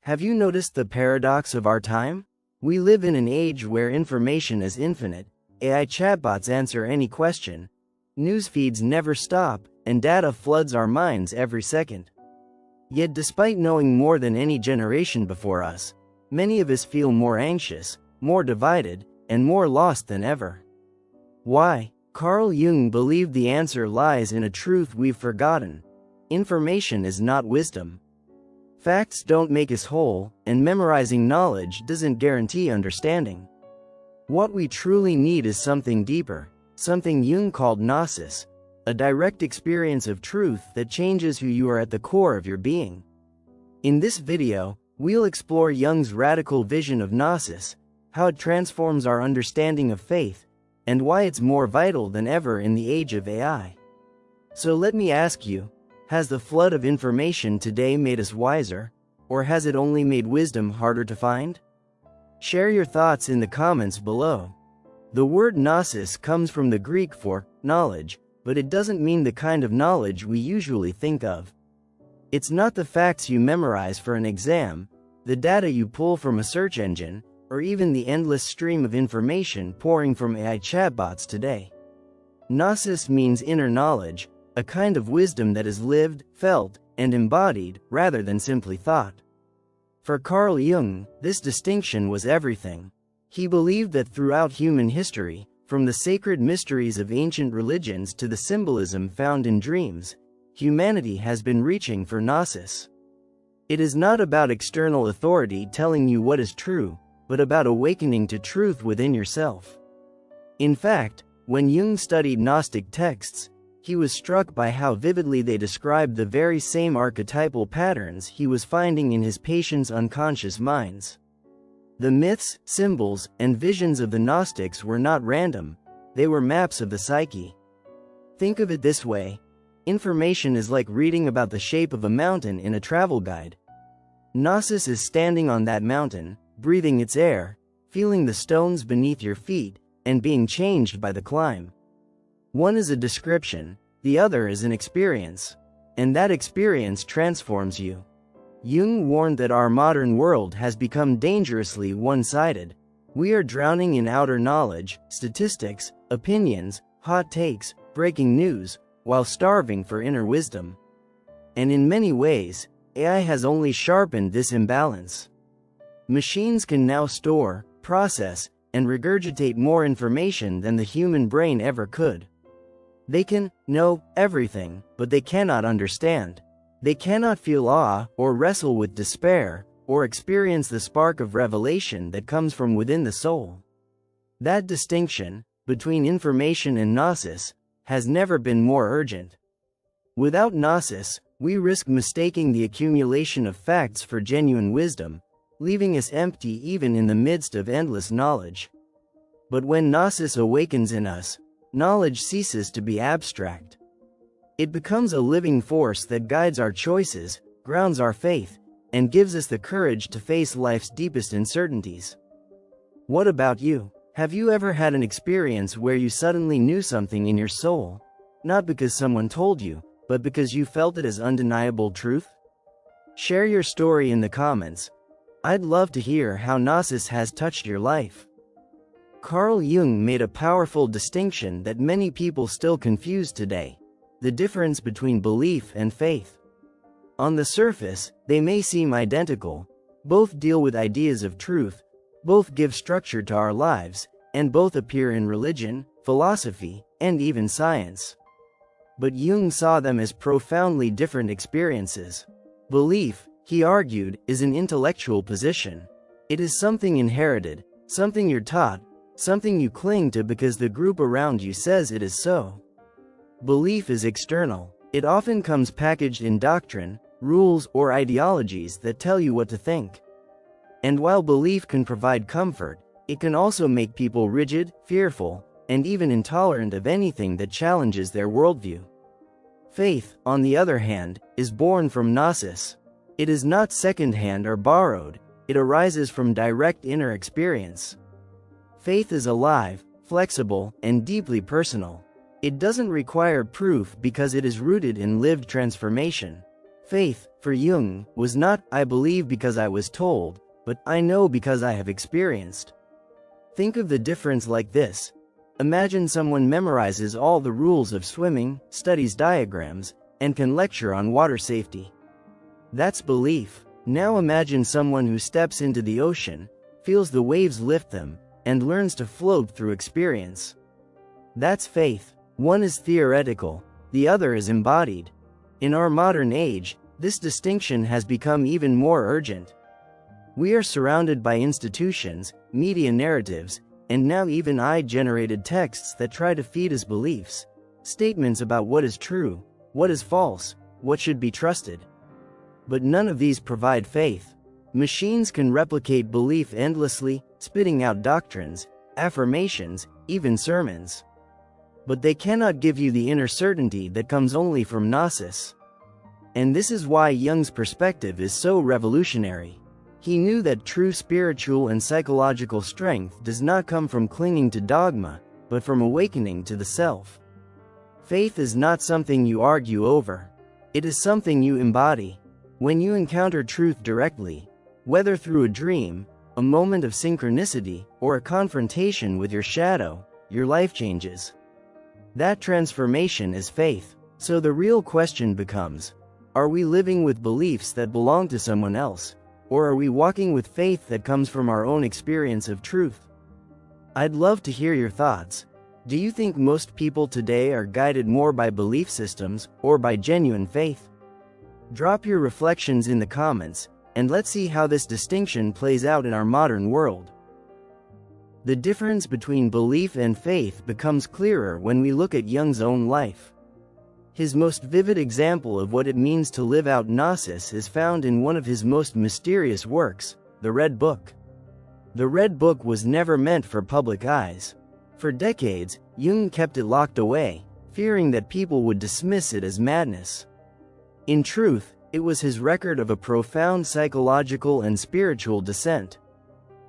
Have you noticed the paradox of our time? We live in an age where information is infinite, AI chatbots answer any question, news feeds never stop, and data floods our minds every second. Yet despite knowing more than any generation before us, many of us feel more anxious, more divided, and more lost than ever. Why? Carl Jung believed the answer lies in a truth we've forgotten. Information is not wisdom. Facts don't make us whole, and memorizing knowledge doesn't guarantee understanding. What we truly need is something deeper, something Jung called Gnosis, a direct experience of truth that changes who you are at the core of your being. In this video, we'll explore Jung's radical vision of Gnosis, how it transforms our understanding of faith, and why it's more vital than ever in the age of AI. So let me ask you, has the flood of information today made us wiser, or has it only made wisdom harder to find? Share your thoughts in the comments below. The word gnosis comes from the Greek for knowledge, but it doesn't mean the kind of knowledge we usually think of. It's not the facts you memorize for an exam, the data you pull from a search engine, or even the endless stream of information pouring from AI chatbots today. Gnosis means inner knowledge, a kind of wisdom that is lived, felt, and embodied, rather than simply thought. For Carl Jung, this distinction was everything. He believed that throughout human history, from the sacred mysteries of ancient religions to the symbolism found in dreams, humanity has been reaching for Gnosis. It is not about external authority telling you what is true, but about awakening to truth within yourself. In fact, when Jung studied Gnostic texts, he was struck by how vividly they described the very same archetypal patterns he was finding in his patients' unconscious minds. The myths, symbols, and visions of the Gnostics were not random, they were maps of the psyche. Think of it this way: information is like reading about the shape of a mountain in a travel guide. Gnosis is standing on that mountain, breathing its air, feeling the stones beneath your feet, and being changed by the climb. One is a description, the other is an experience, and that experience transforms you. Jung warned that our modern world has become dangerously one-sided. We are drowning in outer knowledge, statistics, opinions, hot takes, breaking news, while starving for inner wisdom. And in many ways, AI has only sharpened this imbalance. Machines can now store, process, and regurgitate more information than the human brain ever could. They can know everything, but they cannot understand. They cannot feel awe, or wrestle with despair, or experience the spark of revelation that comes from within the soul. That distinction, between information and Gnosis, has never been more urgent. Without Gnosis, we risk mistaking the accumulation of facts for genuine wisdom, leaving us empty even in the midst of endless knowledge. But when Gnosis awakens in us, knowledge ceases to be abstract. It becomes a living force that guides our choices, grounds our faith, and gives us the courage to face life's deepest uncertainties. What about you? Have you ever had an experience where you suddenly knew something in your soul, not because someone told you, but because you felt it as undeniable truth? Share your story in the comments. I'd love to hear how Gnosis has touched your life. Carl Jung made a powerful distinction that many people still confuse today: the difference between belief and faith. On the surface, they may seem identical. Both deal with ideas of truth, both give structure to our lives, and both appear in religion, philosophy, and even science. But Jung saw them as profoundly different experiences. Belief, he argued, is an intellectual position. It is something inherited, something you're taught, something you cling to because the group around you says it is so. Belief is external. It often comes packaged in doctrine, rules, or ideologies that tell you what to think. And while belief can provide comfort, it can also make people rigid, fearful, and even intolerant of anything that challenges their worldview. Faith, on the other hand, is born from Gnosis. It is not second-hand or borrowed, it arises from direct inner experience. Faith is alive, flexible, and deeply personal. It doesn't require proof because it is rooted in lived transformation. Faith, for Jung, was not, "I believe because I was told," but "I know because I have experienced." Think of the difference like this. Imagine someone memorizes all the rules of swimming, studies diagrams, and can lecture on water safety. That's belief. Now imagine someone who steps into the ocean, feels the waves lift them, and learns to float through experience. That's faith. One is theoretical, the other is embodied. In our modern age, this distinction has become even more urgent. We are surrounded by institutions, media narratives, and now even AI-generated texts that try to feed us beliefs, statements about what is true, what is false, what should be trusted. But none of these provide faith. Machines can replicate belief endlessly, spitting out doctrines, affirmations, even sermons. But they cannot give you the inner certainty that comes only from Gnosis. And this is why Jung's perspective is so revolutionary. He knew that true spiritual and psychological strength does not come from clinging to dogma, but from awakening to the self. Faith is not something you argue over. It is something you embody. When you encounter truth directly, whether through a dream, a moment of synchronicity, or a confrontation with your shadow, your life changes. That transformation is faith. So the real question becomes, are we living with beliefs that belong to someone else? Or are we walking with faith that comes from our own experience of truth? I'd love to hear your thoughts. Do you think most people today are guided more by belief systems or by genuine faith? Drop your reflections in the comments, and let's see how this distinction plays out in our modern world. The difference between belief and faith becomes clearer when we look at Jung's own life. His most vivid example of what it means to live out Gnosis is found in one of his most mysterious works, the Red Book. The Red Book was never meant for public eyes. For decades, Jung kept it locked away, fearing that people would dismiss it as madness. In truth, it was his record of a profound psychological and spiritual descent.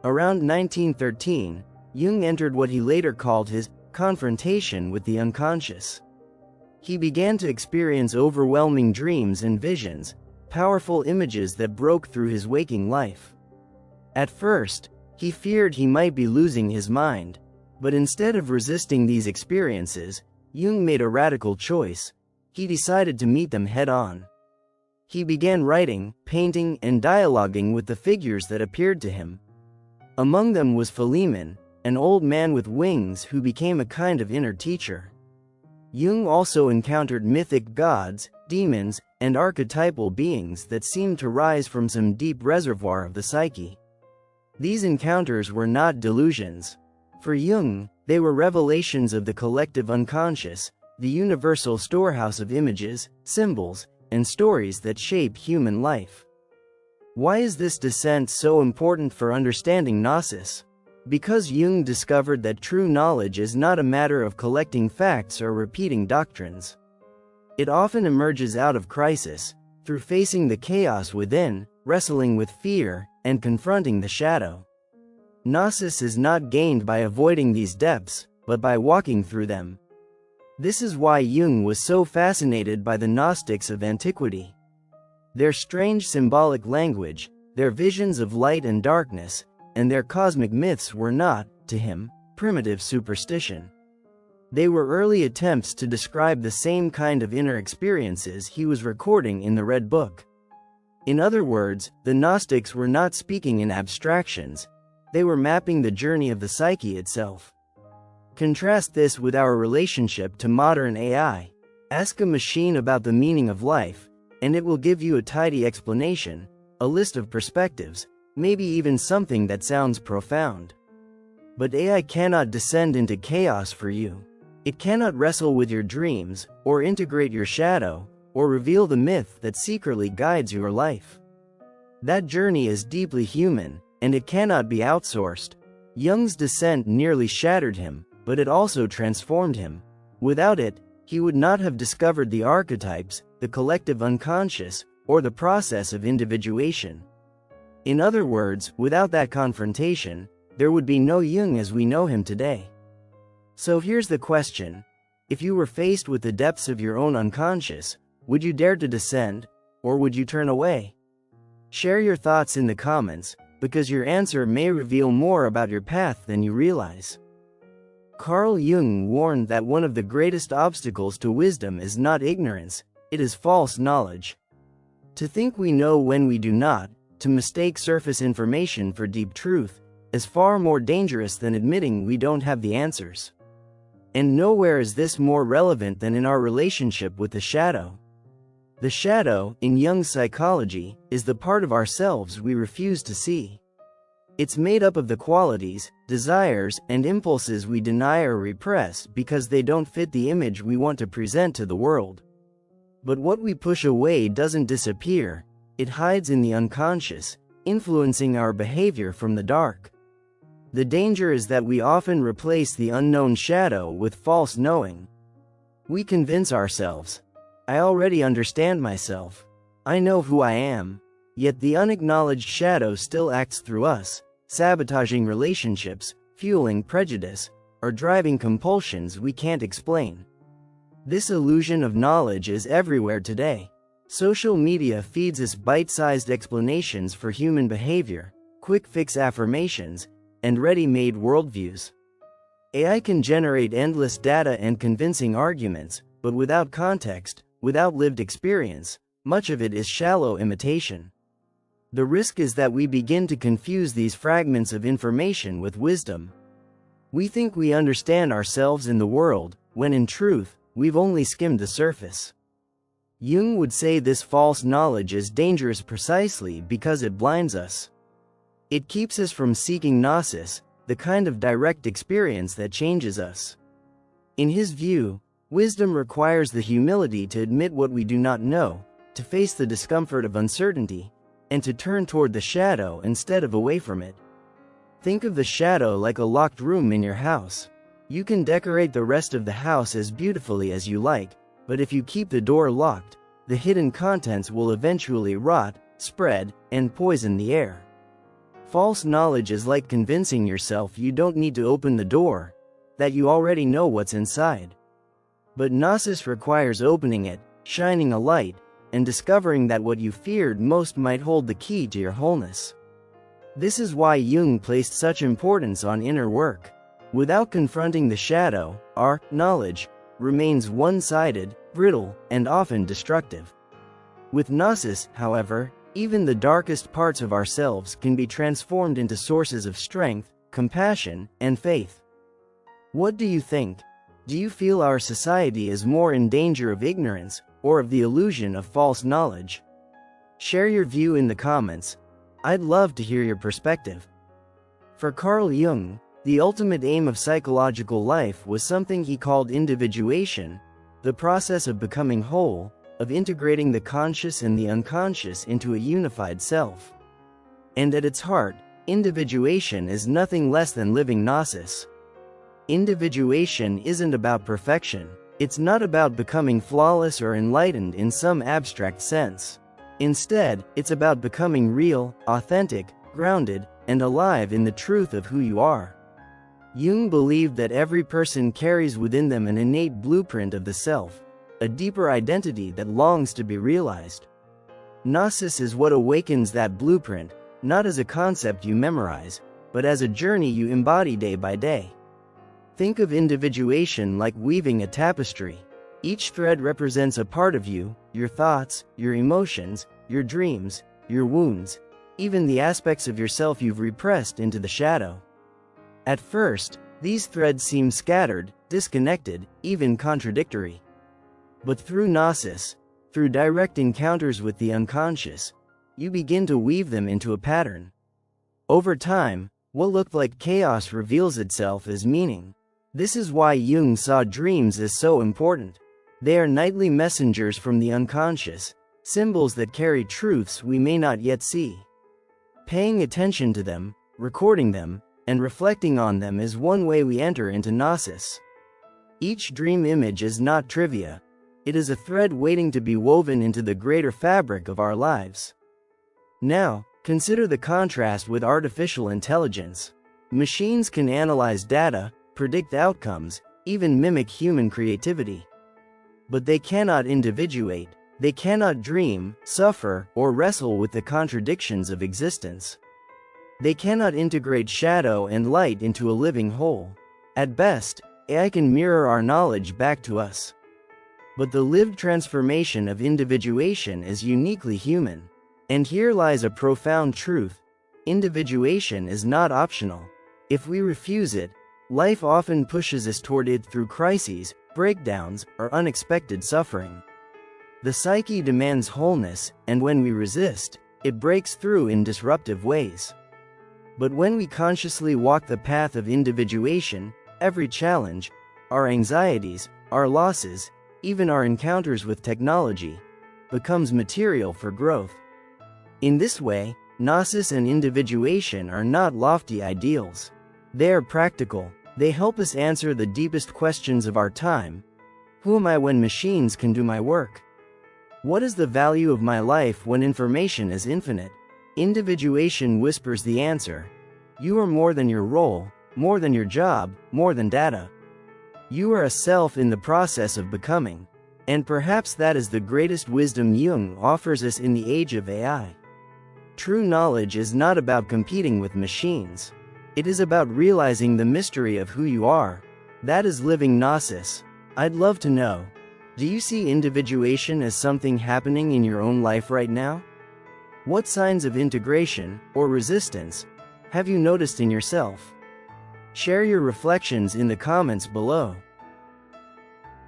Around 1913, Jung entered what he later called his confrontation with the unconscious. He began to experience overwhelming dreams and visions, powerful images that broke through his waking life. At first, he feared he might be losing his mind, but instead of resisting these experiences, Jung made a radical choice. He decided to meet them head-on. He began writing, painting, and dialoguing with the figures that appeared to him. Among them was Philemon, an old man with wings who became a kind of inner teacher. Jung also encountered mythic gods, demons, and archetypal beings that seemed to rise from some deep reservoir of the psyche. These encounters were not delusions. For Jung, they were revelations of the collective unconscious, the universal storehouse of images, symbols, and stories that shape human life. Why is this descent so important for understanding Gnosis? Because Jung discovered that true knowledge is not a matter of collecting facts or repeating doctrines. It often emerges out of crisis, through facing the chaos within, wrestling with fear, and confronting the shadow. Gnosis is not gained by avoiding these depths, but by walking through them. This is why Jung was so fascinated by the Gnostics of antiquity. Their strange symbolic language, their visions of light and darkness, and their cosmic myths were not, to him, primitive superstition. They were early attempts to describe the same kind of inner experiences he was recording in the Red Book. In other words, the Gnostics were not speaking in abstractions, they were mapping the journey of the psyche itself. Contrast this with our relationship to modern AI. Ask a machine about the meaning of life, and it will give you a tidy explanation, a list of perspectives, maybe even something that sounds profound. But AI cannot descend into chaos for you. It cannot wrestle with your dreams, or integrate your shadow, or reveal the myth that secretly guides your life. That journey is deeply human, and it cannot be outsourced. Jung's descent nearly shattered him, but it also transformed him. Without it, he would not have discovered the archetypes, the collective unconscious, or the process of individuation. In other words, without that confrontation, there would be no Jung as we know him today. So here's the question. If you were faced with the depths of your own unconscious, would you dare to descend, or would you turn away? Share your thoughts in the comments, because your answer may reveal more about your path than you realize. Carl Jung warned that one of the greatest obstacles to wisdom is not ignorance, it is false knowledge. To think we know when we do not, to mistake surface information for deep truth, is far more dangerous than admitting we don't have the answers. And nowhere is this more relevant than in our relationship with the shadow. The shadow, in Jung's psychology, is the part of ourselves we refuse to see. It's made up of the qualities, desires, and impulses we deny or repress because they don't fit the image we want to present to the world. But what we push away doesn't disappear, it hides in the unconscious, influencing our behavior from the dark. The danger is that we often replace the unknown shadow with false knowing. We convince ourselves, I already understand myself, I know who I am, yet the unacknowledged shadow still acts through us, sabotaging relationships, fueling prejudice, or driving compulsions we can't explain. This illusion of knowledge is everywhere today. Social media feeds us bite-sized explanations for human behavior, quick-fix affirmations, and ready-made worldviews. AI can generate endless data and convincing arguments, but without context, without lived experience, much of it is shallow imitation. The risk is that we begin to confuse these fragments of information with wisdom. We think we understand ourselves in the world, when in truth, we've only skimmed the surface. Jung would say this false knowledge is dangerous precisely because it blinds us. It keeps us from seeking gnosis, the kind of direct experience that changes us. In his view, wisdom requires the humility to admit what we do not know, to face the discomfort of uncertainty, and to turn toward the shadow instead of away from it. Think of the shadow like a locked room in your house. You can decorate the rest of the house as beautifully as you like, but if you keep the door locked, the hidden contents will eventually rot, spread, and poison the air. False knowledge is like convincing yourself you don't need to open the door, that you already know what's inside. But gnosis requires opening it, shining a light, and discovering that what you feared most might hold the key to your wholeness. This is why Jung placed such importance on inner work. Without confronting the shadow, our knowledge remains one-sided, brittle, and often destructive. With gnosis, however, even the darkest parts of ourselves can be transformed into sources of strength, compassion, and faith. What do you think? Do you feel our society is more in danger of ignorance, or of the illusion of false knowledge? Share your view in the comments. I'd love to hear your perspective. For Carl Jung, the ultimate aim of psychological life was something he called individuation, the process of becoming whole, of integrating the conscious and the unconscious into a unified self. And at its heart, individuation is nothing less than living gnosis. Individuation isn't about perfection. It's not about becoming flawless or enlightened in some abstract sense. Instead, it's about becoming real, authentic, grounded, and alive in the truth of who you are. Jung believed that every person carries within them an innate blueprint of the self, a deeper identity that longs to be realized. Gnosis is what awakens that blueprint, not as a concept you memorize, but as a journey you embody day by day. Think of individuation like weaving a tapestry. Each thread represents a part of you, your thoughts, your emotions, your dreams, your wounds, even the aspects of yourself you've repressed into the shadow. At first, these threads seem scattered, disconnected, even contradictory. But through gnosis, through direct encounters with the unconscious, you begin to weave them into a pattern. Over time, what looked like chaos reveals itself as meaning. This is why Jung saw dreams as so important. They are nightly messengers from the unconscious, symbols that carry truths we may not yet see. Paying attention to them, recording them, and reflecting on them is one way we enter into gnosis. Each dream image is not trivia. It is a thread waiting to be woven into the greater fabric of our lives. Now, consider the contrast with artificial intelligence. Machines can analyze data, predict outcomes, even mimic human creativity. But they cannot individuate. They cannot dream, suffer, or wrestle with the contradictions of existence. They cannot integrate shadow and light into a living whole. At best, AI can mirror our knowledge back to us. But the lived transformation of individuation is uniquely human. And here lies a profound truth: individuation is not optional. If we refuse it, life often pushes us toward it through crises, breakdowns, or unexpected suffering. The psyche demands wholeness, and when we resist, it breaks through in disruptive ways. But when we consciously walk the path of individuation, every challenge, our anxieties, our losses, even our encounters with technology, becomes material for growth. In this way, Gnosis and individuation are not lofty ideals. They are practical. They help us answer the deepest questions of our time. Who am I when machines can do my work? What is the value of my life when information is infinite? Individuation whispers the answer. You are more than your role, more than your job, more than data. You are a self in the process of becoming. And perhaps that is the greatest wisdom Jung offers us in the age of AI. True knowledge is not about competing with machines. It is about realizing the mystery of who you are. That is living Gnosis. I'd love to know, do you see individuation as something happening in your own life right now? What signs of integration, or resistance, have you noticed in yourself? Share your reflections in the comments below.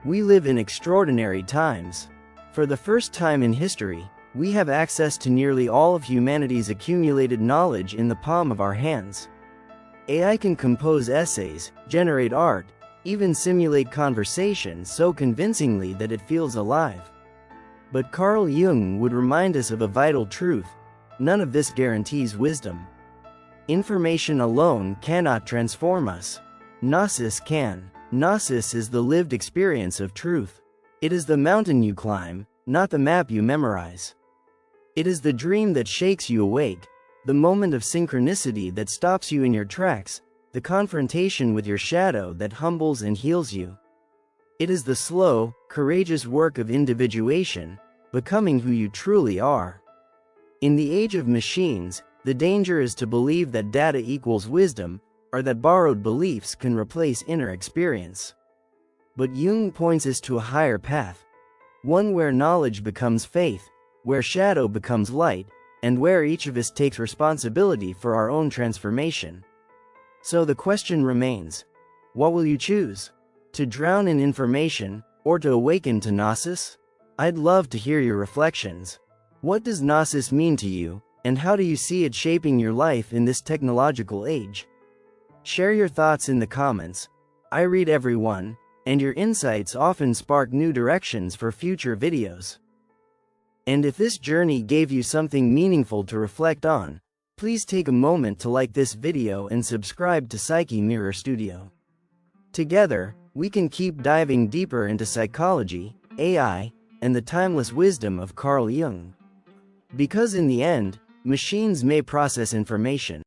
We live in extraordinary times. For the first time in history, we have access to nearly all of humanity's accumulated knowledge in the palm of our hands. AI can compose essays, generate art, even simulate conversation so convincingly that it feels alive. But Carl Jung would remind us of a vital truth: none of this guarantees wisdom. Information alone cannot transform us. Gnosis can. Gnosis is the lived experience of truth. It is the mountain you climb, not the map you memorize. It is the dream that shakes you awake, the moment of synchronicity that stops you in your tracks, the confrontation with your shadow that humbles and heals you. It is the slow, courageous work of individuation, becoming who you truly are. In the age of machines, the danger is to believe that data equals wisdom, or that borrowed beliefs can replace inner experience. But Jung points us to a higher path, one where knowledge becomes faith, where shadow becomes light, and where each of us takes responsibility for our own transformation. So the question remains, what will you choose? To drown in information, or to awaken to Gnosis? I'd love to hear your reflections. What does Gnosis mean to you, and how do you see it shaping your life in this technological age? Share your thoughts in the comments. I read every one, and your insights often spark new directions for future videos. And if this journey gave you something meaningful to reflect on, please take a moment to like this video and subscribe to Psyche Mirror Studio. Together, we can keep diving deeper into psychology, AI, and the timeless wisdom of Carl Jung. Because in the end, machines may process information,